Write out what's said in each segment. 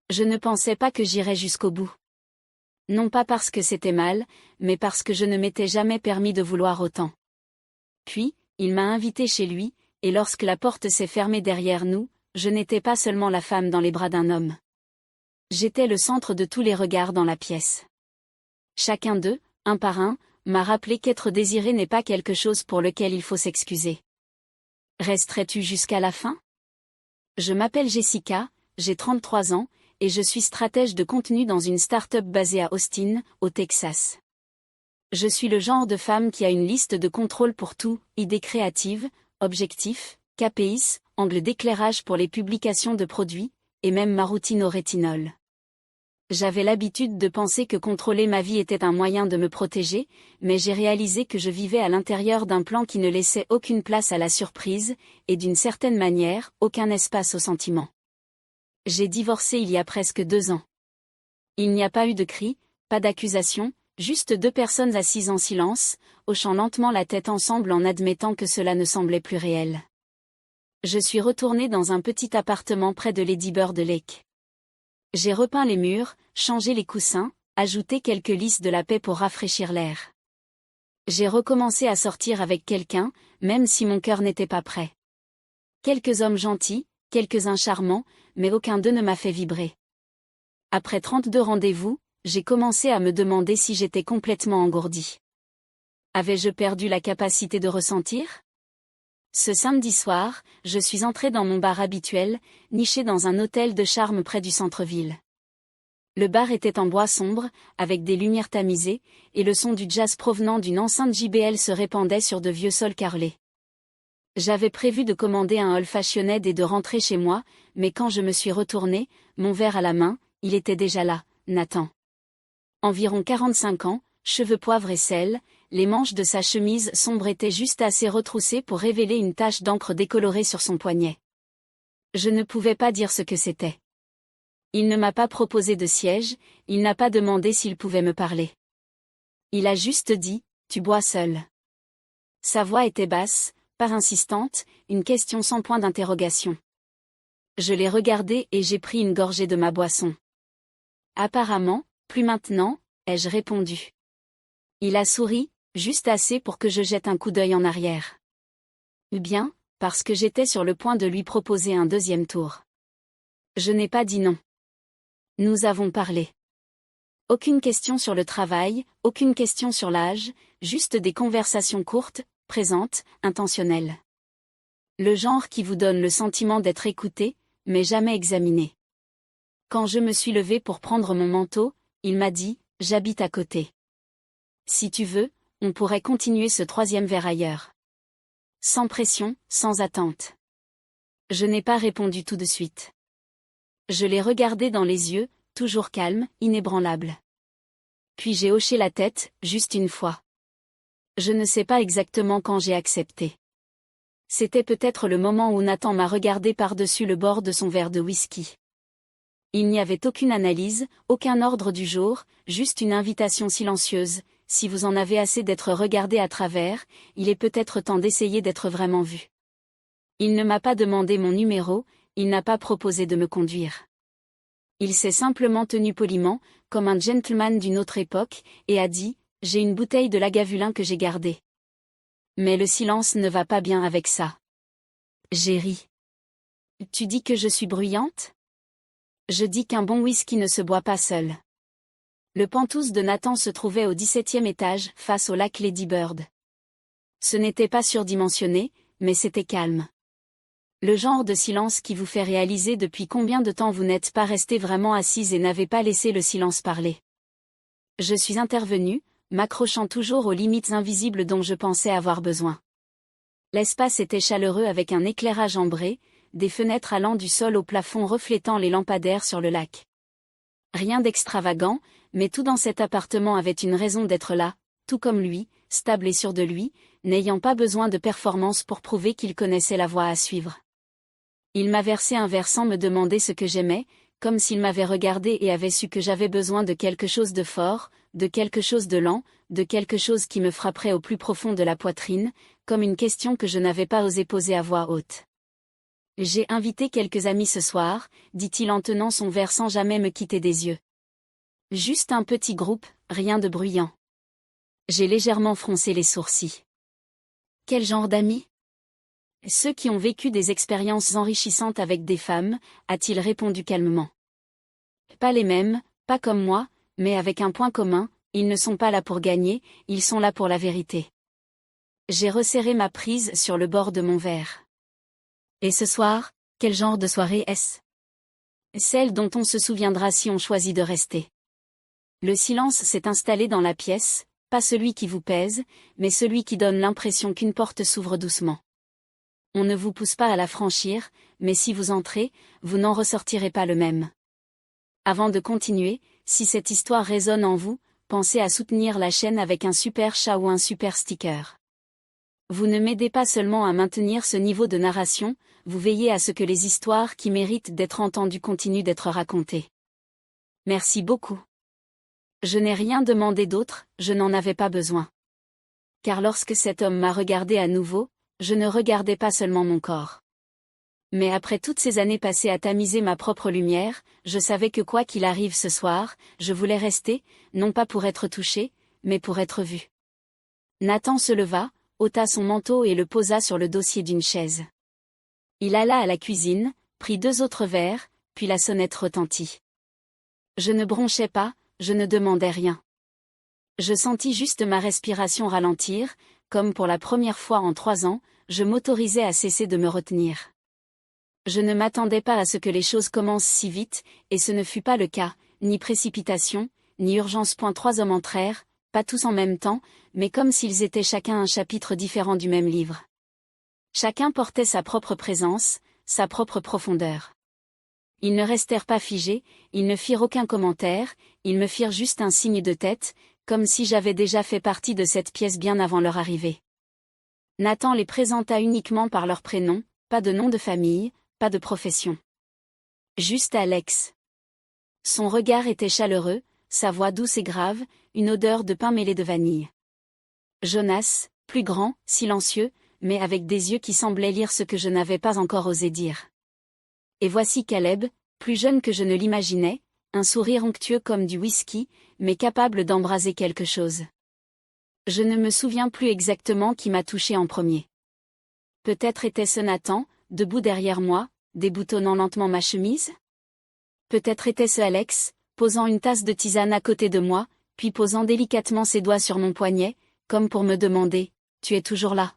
Je ne pensais pas que j'irais jusqu'au bout. Non pas parce que c'était mal, mais parce que je ne m'étais jamais permis de vouloir autant. Puis, il m'a invité chez lui, et lorsque la porte s'est fermée derrière nous, je n'étais pas seulement la femme dans les bras d'un homme. J'étais le centre de tous les regards dans la pièce. Chacun d'eux, un par un, m'a rappelé qu'être désiré n'est pas quelque chose pour lequel il faut s'excuser. Resterais-tu jusqu'à la fin? Je m'appelle Jessica, j'ai 33 ans, et je suis stratège de contenu dans une start-up basée à Austin, au Texas. Je suis le genre de femme qui a une liste de contrôle pour tout, idées créatives, objectifs, KPIs, angle d'éclairage pour les publications de produits, et même ma routine au rétinol. J'avais l'habitude de penser que contrôler ma vie était un moyen de me protéger, mais j'ai réalisé que je vivais à l'intérieur d'un plan qui ne laissait aucune place à la surprise, et d'une certaine manière, aucun espace au sentiment. J'ai divorcé il y a presque 2 ans. Il n'y a pas eu de cris, pas d'accusation, juste 2 personnes assises en silence, hochant lentement la tête ensemble en admettant que cela ne semblait plus réel. Je suis retournée dans un petit appartement près de Lady Bird Lake. J'ai repeint les murs, changé les coussins, ajouté quelques lys de la paix pour rafraîchir l'air. J'ai recommencé à sortir avec quelqu'un, même si mon cœur n'était pas prêt. Quelques hommes gentils, quelques-uns charmants, mais aucun d'eux ne m'a fait vibrer. Après 32 rendez-vous, j'ai commencé à me demander si j'étais complètement engourdie. Avais-je perdu la capacité de ressentir? Ce samedi soir, je suis entrée dans mon bar habituel, niché dans un hôtel de charme près du centre-ville. Le bar était en bois sombre, avec des lumières tamisées, et le son du jazz provenant d'une enceinte JBL se répandait sur de vieux sols carrelés. J'avais prévu de commander un old fashioned et de rentrer chez moi, mais quand je me suis retournée, mon verre à la main, il était déjà là, Nathan. Environ 45 ans, cheveux poivre et sel, les manches de sa chemise sombre étaient juste assez retroussées pour révéler une tache d'encre décolorée sur son poignet. Je ne pouvais pas dire ce que c'était. Il ne m'a pas proposé de siège, il n'a pas demandé s'il pouvait me parler. Il a juste dit, « Tu bois seul ». Sa voix était basse, pas insistante, une question sans point d'interrogation. Je l'ai regardé et j'ai pris une gorgée de ma boisson. Apparemment, plus maintenant, ai-je répondu. Il a souri, juste assez pour que je jette un coup d'œil en arrière. Ou bien, parce que j'étais sur le point de lui proposer un 2e tour. Je n'ai pas dit non. Nous avons parlé. Aucune question sur le travail, aucune question sur l'âge, juste des conversations courtes, présentes, intentionnelles. Le genre qui vous donne le sentiment d'être écouté, mais jamais examiné. Quand je me suis levée pour prendre mon manteau, il m'a dit, « J'habite à côté. Si tu veux, on pourrait continuer ce 3e verre ailleurs. » Sans pression, sans attente. Je n'ai pas répondu tout de suite. Je l'ai regardé dans les yeux, toujours calme, inébranlable. Puis j'ai hoché la tête, juste une fois. Je ne sais pas exactement quand j'ai accepté. C'était peut-être le moment où Nathan m'a regardé par-dessus le bord de son verre de whisky. Il n'y avait aucune analyse, aucun ordre du jour, juste une invitation silencieuse. Si vous en avez assez d'être regardé à travers, il est peut-être temps d'essayer d'être vraiment vu. Il ne m'a pas demandé mon numéro, il n'a pas proposé de me conduire. Il s'est simplement tenu poliment, comme un gentleman d'une autre époque, et a dit, « J'ai une bouteille de Lagavulin que j'ai gardée. » Mais le silence ne va pas bien avec ça. J'ai ri. « Tu dis que je suis bruyante ? » Je dis qu'un bon whisky ne se boit pas seul. Le penthouse de Nathan se trouvait au 17e étage, face au lac Lady Bird. Ce n'était pas surdimensionné, mais c'était calme. Le genre de silence qui vous fait réaliser depuis combien de temps vous n'êtes pas resté vraiment assise et n'avez pas laissé le silence parler. Je suis intervenue, m'accrochant toujours aux limites invisibles dont je pensais avoir besoin. L'espace était chaleureux avec un éclairage ambré, des fenêtres allant du sol au plafond reflétant les lampadaires sur le lac. Rien d'extravagant, mais tout dans cet appartement avait une raison d'être là, tout comme lui, stable et sûr de lui, n'ayant pas besoin de performance pour prouver qu'il connaissait la voie à suivre. Il m'a versé un verre sans me demander ce que j'aimais, comme s'il m'avait regardé et avait su que j'avais besoin de quelque chose de fort, de quelque chose de lent, de quelque chose qui me frapperait au plus profond de la poitrine, comme une question que je n'avais pas osé poser à voix haute. J'ai invité quelques amis ce soir, dit-il en tenant son verre sans jamais me quitter des yeux. Juste un petit groupe, rien de bruyant. J'ai légèrement froncé les sourcils. Quel genre d'amis? Ceux qui ont vécu des expériences enrichissantes avec des femmes, a-t-il répondu calmement. Pas les mêmes, pas comme moi, mais avec un point commun, ils ne sont pas là pour gagner, ils sont là pour la vérité. J'ai resserré ma prise sur le bord de mon verre. Et ce soir, quel genre de soirée est-ce? Celle dont on se souviendra si on choisit de rester. Le silence s'est installé dans la pièce, pas celui qui vous pèse, mais celui qui donne l'impression qu'une porte s'ouvre doucement. On ne vous pousse pas à la franchir, mais si vous entrez, vous n'en ressortirez pas le même. Avant de continuer, si cette histoire résonne en vous, pensez à soutenir la chaîne avec un super chat ou un super sticker. Vous ne m'aidez pas seulement à maintenir ce niveau de narration, vous veillez à ce que les histoires qui méritent d'être entendues continuent d'être racontées. Merci beaucoup. Je n'ai rien demandé d'autre, je n'en avais pas besoin. Car lorsque cet homme m'a regardé à nouveau, je ne regardais pas seulement mon corps. Mais après toutes ces années passées à tamiser ma propre lumière, je savais que quoi qu'il arrive ce soir, je voulais rester, non pas pour être touché, mais pour être vu. Nathan se leva, ôta son manteau et le posa sur le dossier d'une chaise. Il alla à la cuisine, prit 2 autres verres, puis la sonnette retentit. Je ne bronchais pas, je ne demandais rien. Je sentis juste ma respiration ralentir, comme pour la première fois en 3 ans, je m'autorisais à cesser de me retenir. Je ne m'attendais pas à ce que les choses commencent si vite, et ce ne fut pas le cas, ni précipitation, ni urgence. 3 hommes entrèrent, pas tous en même temps, mais comme s'ils étaient chacun un chapitre différent du même livre. Chacun portait sa propre présence, sa propre profondeur. Ils ne restèrent pas figés, ils ne firent aucun commentaire, ils me firent juste un signe de tête, comme si j'avais déjà fait partie de cette pièce bien avant leur arrivée. Nathan les présenta uniquement par leur prénom, pas de nom de famille, pas de profession. Juste Alex. Son regard était chaleureux, sa voix douce et grave, une odeur de pain mêlé de vanille. Jonas, plus grand, silencieux, mais avec des yeux qui semblaient lire ce que je n'avais pas encore osé dire. Et voici Caleb, plus jeune que je ne l'imaginais, un sourire onctueux comme du whisky, mais capable d'embraser quelque chose. Je ne me souviens plus exactement qui m'a touché en premier. Peut-être était-ce Nathan, debout derrière moi, déboutonnant lentement ma chemise? Peut-être était-ce Alex, posant une tasse de tisane à côté de moi, puis posant délicatement ses doigts sur mon poignet, comme pour me demander « Tu es toujours là ?»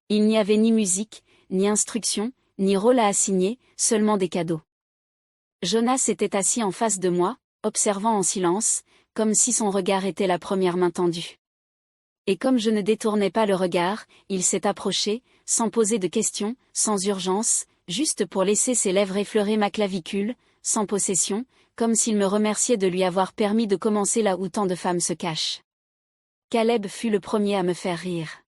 Il n'y avait ni musique, ni instruction, ni rôle à assigner, seulement des cadeaux. Jonas était assis en face de moi, observant en silence, comme si son regard était la première main tendue. Et comme je ne détournais pas le regard, il s'est approché, sans poser de questions, sans urgence, juste pour laisser ses lèvres effleurer ma clavicule, sans possession, comme s'il me remerciait de lui avoir permis de commencer là où tant de femmes se cachent. Caleb fut le premier à me faire rire.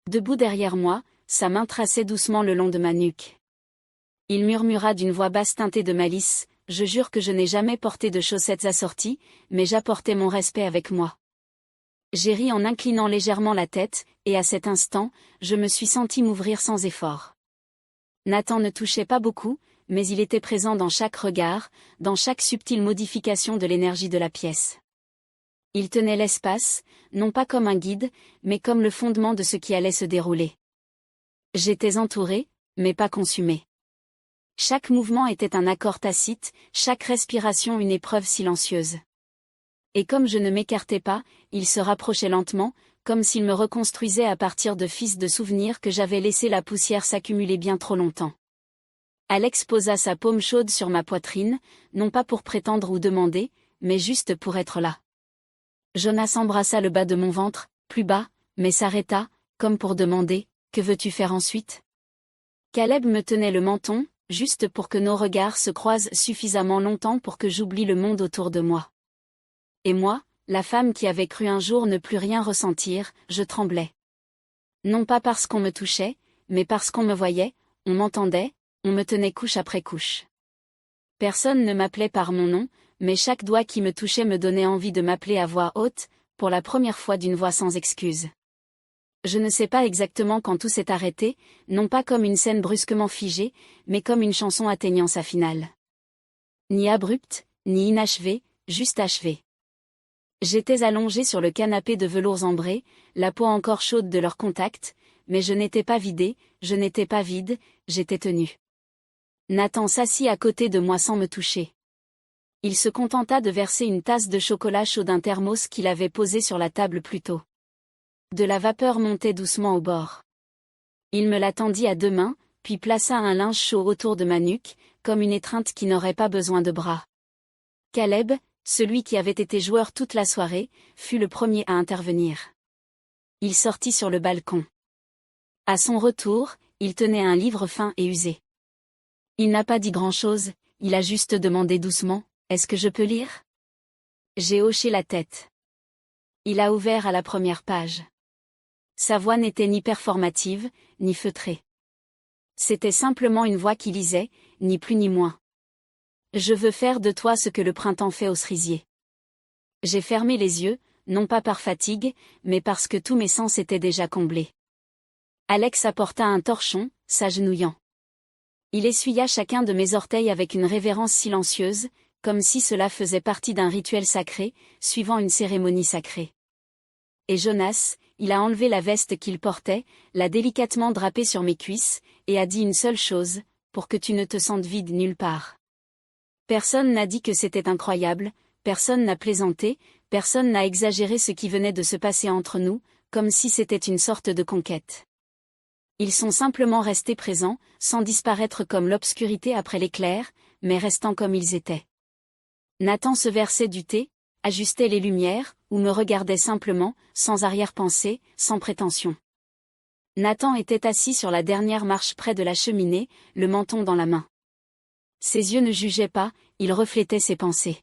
Debout derrière moi, sa main traçait doucement le long de ma nuque. Il murmura d'une voix basse teintée de malice, « Je jure que je n'ai jamais porté de chaussettes assorties, mais j'apportais mon respect avec moi. » J'ai ri en inclinant légèrement la tête, et à cet instant, je me suis senti m'ouvrir sans effort. Nathan ne touchait pas beaucoup, mais il était présent dans chaque regard, dans chaque subtile modification de l'énergie de la pièce. Il tenait l'espace, non pas comme un guide, mais comme le fondement de ce qui allait se dérouler. J'étais entouré, mais pas consumé. Chaque mouvement était un accord tacite, chaque respiration une épreuve silencieuse. Et comme je ne m'écartais pas, il se rapprochait lentement, comme s'il me reconstruisait à partir de fils de souvenirs que j'avais laissé la poussière s'accumuler bien trop longtemps. Alex posa sa paume chaude sur ma poitrine, non pas pour prétendre ou demander, mais juste pour être là. Jonas embrassa le bas de mon ventre, plus bas, mais s'arrêta, comme pour demander, « Que veux-tu faire ensuite ?» Caleb me tenait le menton, juste pour que nos regards se croisent suffisamment longtemps pour que j'oublie le monde autour de moi. Et moi, la femme qui avait cru un jour ne plus rien ressentir, je tremblais. Non pas parce qu'on me touchait, mais parce qu'on me voyait, on m'entendait, on me tenait couche après couche. Personne ne m'appelait par mon nom, mais chaque doigt qui me touchait me donnait envie de m'appeler à voix haute, pour la première fois d'une voix sans excuse. Je ne sais pas exactement quand tout s'est arrêté, non pas comme une scène brusquement figée, mais comme une chanson atteignant sa finale. Ni abrupte, ni inachevée, juste achevée. J'étais allongée sur le canapé de velours ambré, la peau encore chaude de leur contact, mais je n'étais pas vidée, je n'étais pas vide, j'étais tenue. Nathan s'assit à côté de moi sans me toucher. Il se contenta de verser une tasse de chocolat chaud d'un thermos qu'il avait posé sur la table plus tôt. De la vapeur montait doucement au bord. Il me la tendit à deux mains, puis plaça un linge chaud autour de ma nuque, comme une étreinte qui n'aurait pas besoin de bras. Caleb, celui qui avait été joueur toute la soirée, fut le premier à intervenir. Il sortit sur le balcon. À son retour, il tenait un livre fin et usé. Il n'a pas dit grand-chose, il a juste demandé doucement, « Est-ce que je peux lire ?» J'ai hoché la tête. Il a ouvert à la première page. Sa voix n'était ni performative, ni feutrée. C'était simplement une voix qui lisait, ni plus ni moins. Je veux faire de toi ce que le printemps fait aux cerisiers. J'ai fermé les yeux, non pas par fatigue, mais parce que tous mes sens étaient déjà comblés. Alex apporta un torchon, s'agenouillant. Il essuya chacun de mes orteils avec une révérence silencieuse, comme si cela faisait partie d'un rituel sacré, suivant une cérémonie sacrée. Et Jonas, il a enlevé la veste qu'il portait, l'a délicatement drapée sur mes cuisses, et a dit une seule chose, pour que tu ne te sentes vide nulle part. Personne n'a dit que c'était incroyable, personne n'a plaisanté, personne n'a exagéré ce qui venait de se passer entre nous, comme si c'était une sorte de conquête. Ils sont simplement restés présents, sans disparaître comme l'obscurité après l'éclair, mais restant comme ils étaient. Nathan se versait du thé, ajustait les lumières, ou me regardait simplement, sans arrière-pensée, sans prétention. Nathan était assis sur la dernière marche près de la cheminée, le menton dans la main. Ses yeux ne jugeaient pas, ils reflétaient ses pensées.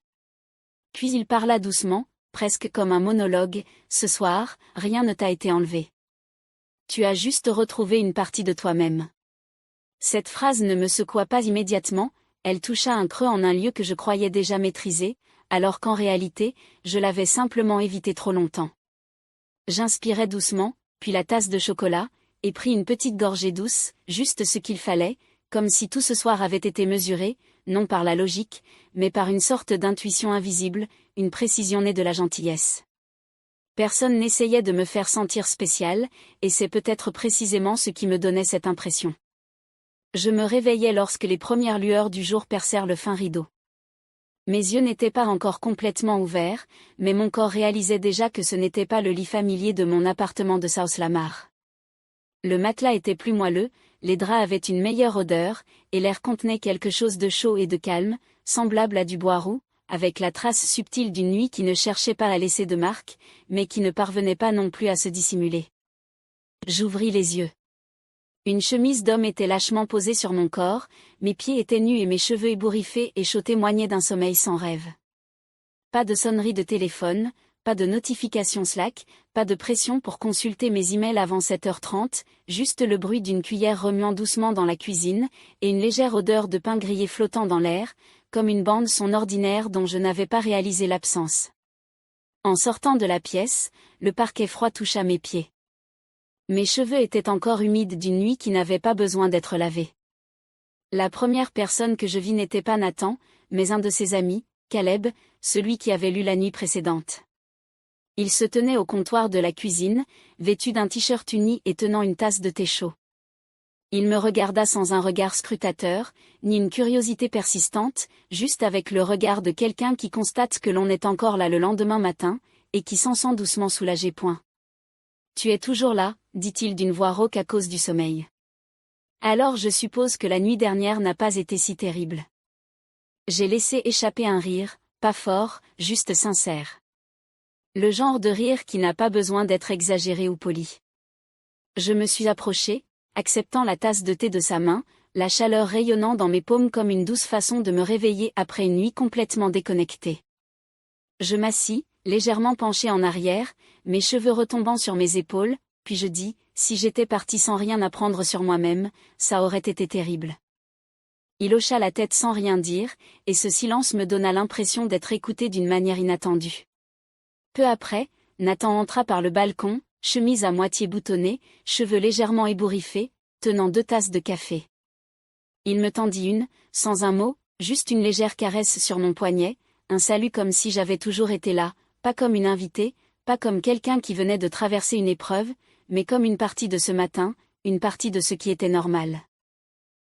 Puis il parla doucement, presque comme un monologue, « Ce soir, rien ne t'a été enlevé. Tu as juste retrouvé une partie de toi-même. » Cette phrase ne me secoua pas immédiatement, elle toucha un creux en un lieu que je croyais déjà maîtriser, alors qu'en réalité, je l'avais simplement évité trop longtemps. J'inspirai doucement, puis la tasse de chocolat, et pris une petite gorgée douce, juste ce qu'il fallait, comme si tout ce soir avait été mesuré, non par la logique, mais par une sorte d'intuition invisible, une précision née de la gentillesse. Personne n'essayait de me faire sentir spécial, et c'est peut-être précisément ce qui me donnait cette impression. Je me réveillai lorsque les premières lueurs du jour percèrent le fin rideau. Mes yeux n'étaient pas encore complètement ouverts, mais mon corps réalisait déjà que ce n'était pas le lit familier de mon appartement de South Lamar. Le matelas était plus moelleux, les draps avaient une meilleure odeur, et l'air contenait quelque chose de chaud et de calme, semblable à du bois roux, avec la trace subtile d'une nuit qui ne cherchait pas à laisser de marque, mais qui ne parvenait pas non plus à se dissimuler. J'ouvris les yeux. Une chemise d'homme était lâchement posée sur mon corps, mes pieds étaient nus et mes cheveux ébouriffés et chauds témoignaient d'un sommeil sans rêve. Pas de sonnerie de téléphone, pas de notification Slack, pas de pression pour consulter mes emails avant 7h30, juste le bruit d'une cuillère remuant doucement dans la cuisine, et une légère odeur de pain grillé flottant dans l'air, comme une bande son ordinaire dont je n'avais pas réalisé l'absence. En sortant de la pièce, le parquet froid toucha mes pieds. Mes cheveux étaient encore humides d'une nuit qui n'avait pas besoin d'être lavée. La première personne que je vis n'était pas Nathan, mais un de ses amis, Caleb, celui qui avait lu la nuit précédente. Il se tenait au comptoir de la cuisine, vêtu d'un t-shirt uni et tenant une tasse de thé chaud. Il me regarda sans un regard scrutateur, ni une curiosité persistante, juste avec le regard de quelqu'un qui constate que l'on est encore là le lendemain matin, et qui s'en sent doucement soulagé. Tu es toujours là, dit-il d'une voix rauque à cause du sommeil. Alors je suppose que la nuit dernière n'a pas été si terrible. J'ai laissé échapper un rire, pas fort, juste sincère. Le genre de rire qui n'a pas besoin d'être exagéré ou poli. Je me suis approchée, acceptant la tasse de thé de sa main, la chaleur rayonnant dans mes paumes comme une douce façon de me réveiller après une nuit complètement déconnectée. Je m'assis, légèrement penchée en arrière, mes cheveux retombant sur mes épaules, puis je dis, si j'étais partie sans rien apprendre sur moi-même, ça aurait été terrible. Il hocha la tête sans rien dire, et ce silence me donna l'impression d'être écouté d'une manière inattendue. Peu après, Nathan entra par le balcon, chemise à moitié boutonnée, cheveux légèrement ébouriffés, tenant 2 tasses de café. Il me tendit une, sans un mot, juste une légère caresse sur mon poignet, un salut comme si j'avais toujours été là, pas comme une invitée, pas comme quelqu'un qui venait de traverser une épreuve, mais comme une partie de ce matin, une partie de ce qui était normal.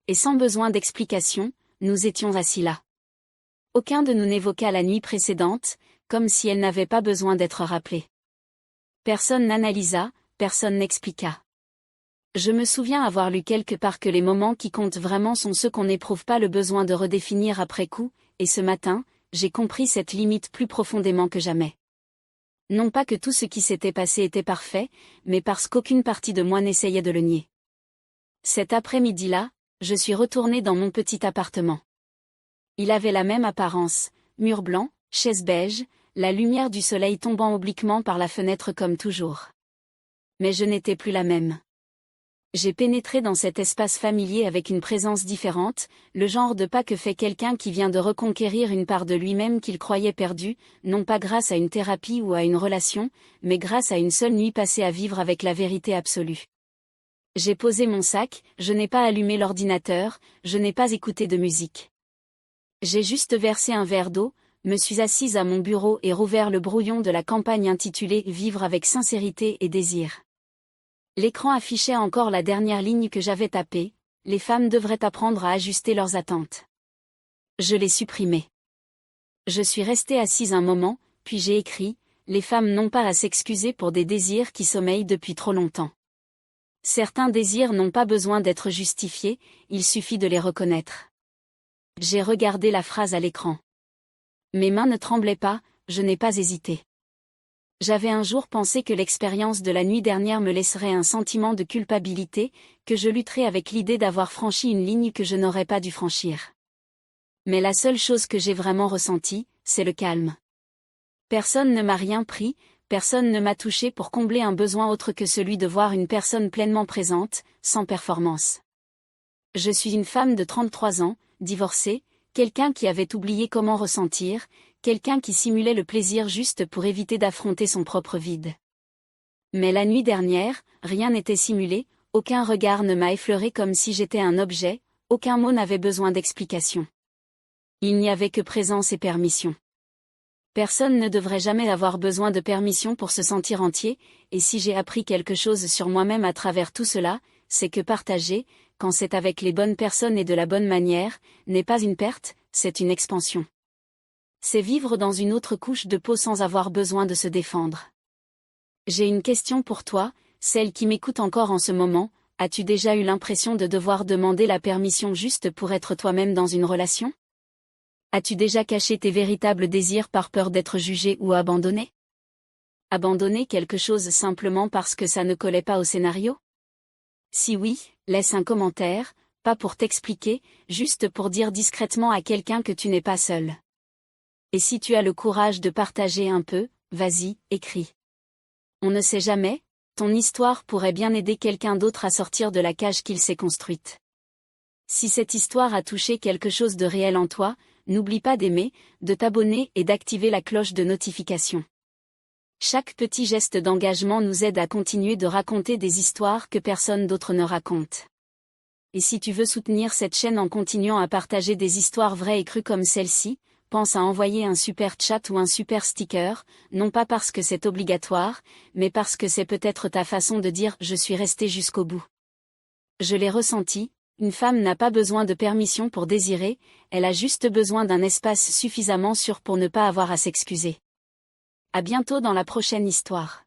Et sans besoin d'explication, nous étions assis là. Aucun de nous n'évoqua la nuit précédente, comme si elle n'avait pas besoin d'être rappelée. Personne n'analysa, personne n'expliqua. Je me souviens avoir lu quelque part que les moments qui comptent vraiment sont ceux qu'on n'éprouve pas le besoin de redéfinir après coup, et ce matin, j'ai compris cette limite plus profondément que jamais. Non pas que tout ce qui s'était passé était parfait, mais parce qu'aucune partie de moi n'essayait de le nier. Cet après-midi-là, je suis retournée dans mon petit appartement. Il avait la même apparence, mur blanc, chaise beige, la lumière du soleil tombant obliquement par la fenêtre comme toujours. Mais je n'étais plus la même. J'ai pénétré dans cet espace familier avec une présence différente, le genre de pas que fait quelqu'un qui vient de reconquérir une part de lui-même qu'il croyait perdue, non pas grâce à une thérapie ou à une relation, mais grâce à une seule nuit passée à vivre avec la vérité absolue. J'ai posé mon sac, je n'ai pas allumé l'ordinateur, je n'ai pas écouté de musique. J'ai juste versé un verre d'eau, me suis assise à mon bureau et rouvert le brouillon de la campagne intitulée « Vivre avec sincérité et désir ». L'écran affichait encore la dernière ligne que j'avais tapée, les femmes devraient apprendre à ajuster leurs attentes. Je l'ai supprimée. Je suis restée assise un moment, puis j'ai écrit, les femmes n'ont pas à s'excuser pour des désirs qui sommeillent depuis trop longtemps. Certains désirs n'ont pas besoin d'être justifiés, il suffit de les reconnaître. J'ai regardé la phrase à l'écran. Mes mains ne tremblaient pas, je n'ai pas hésité. J'avais un jour pensé que l'expérience de la nuit dernière me laisserait un sentiment de culpabilité, que je lutterais avec l'idée d'avoir franchi une ligne que je n'aurais pas dû franchir. Mais la seule chose que j'ai vraiment ressentie, c'est le calme. Personne ne m'a rien pris, personne ne m'a touché pour combler un besoin autre que celui de voir une personne pleinement présente, sans performance. Je suis une femme de 33 ans, divorcée, quelqu'un qui avait oublié comment ressentir, quelqu'un qui simulait le plaisir juste pour éviter d'affronter son propre vide. Mais la nuit dernière, rien n'était simulé, aucun regard ne m'a effleuré comme si j'étais un objet, aucun mot n'avait besoin d'explication. Il n'y avait que présence et permission. Personne ne devrait jamais avoir besoin de permission pour se sentir entier, et si j'ai appris quelque chose sur moi-même à travers tout cela, c'est que partager, quand c'est avec les bonnes personnes et de la bonne manière, n'est pas une perte, c'est une expansion. C'est vivre dans une autre couche de peau sans avoir besoin de se défendre. J'ai une question pour toi, celle qui m'écoute encore en ce moment, as-tu déjà eu l'impression de devoir demander la permission juste pour être toi-même dans une relation ? As-tu déjà caché tes véritables désirs par peur d'être jugé ou abandonné ? Abandonner quelque chose simplement parce que ça ne collait pas au scénario ? Si oui, laisse un commentaire, pas pour t'expliquer, juste pour dire discrètement à quelqu'un que tu n'es pas seul. Et si tu as le courage de partager un peu, vas-y, écris. On ne sait jamais, ton histoire pourrait bien aider quelqu'un d'autre à sortir de la cage qu'il s'est construite. Si cette histoire a touché quelque chose de réel en toi, n'oublie pas d'aimer, de t'abonner et d'activer la cloche de notification. Chaque petit geste d'engagement nous aide à continuer de raconter des histoires que personne d'autre ne raconte. Et si tu veux soutenir cette chaîne en continuant à partager des histoires vraies et crues comme celle-ci, pense à envoyer un super chat ou un super sticker, non pas parce que c'est obligatoire, mais parce que c'est peut-être ta façon de dire « je suis resté jusqu'au bout ». Je l'ai ressenti, une femme n'a pas besoin de permission pour désirer, elle a juste besoin d'un espace suffisamment sûr pour ne pas avoir à s'excuser. À bientôt dans la prochaine histoire.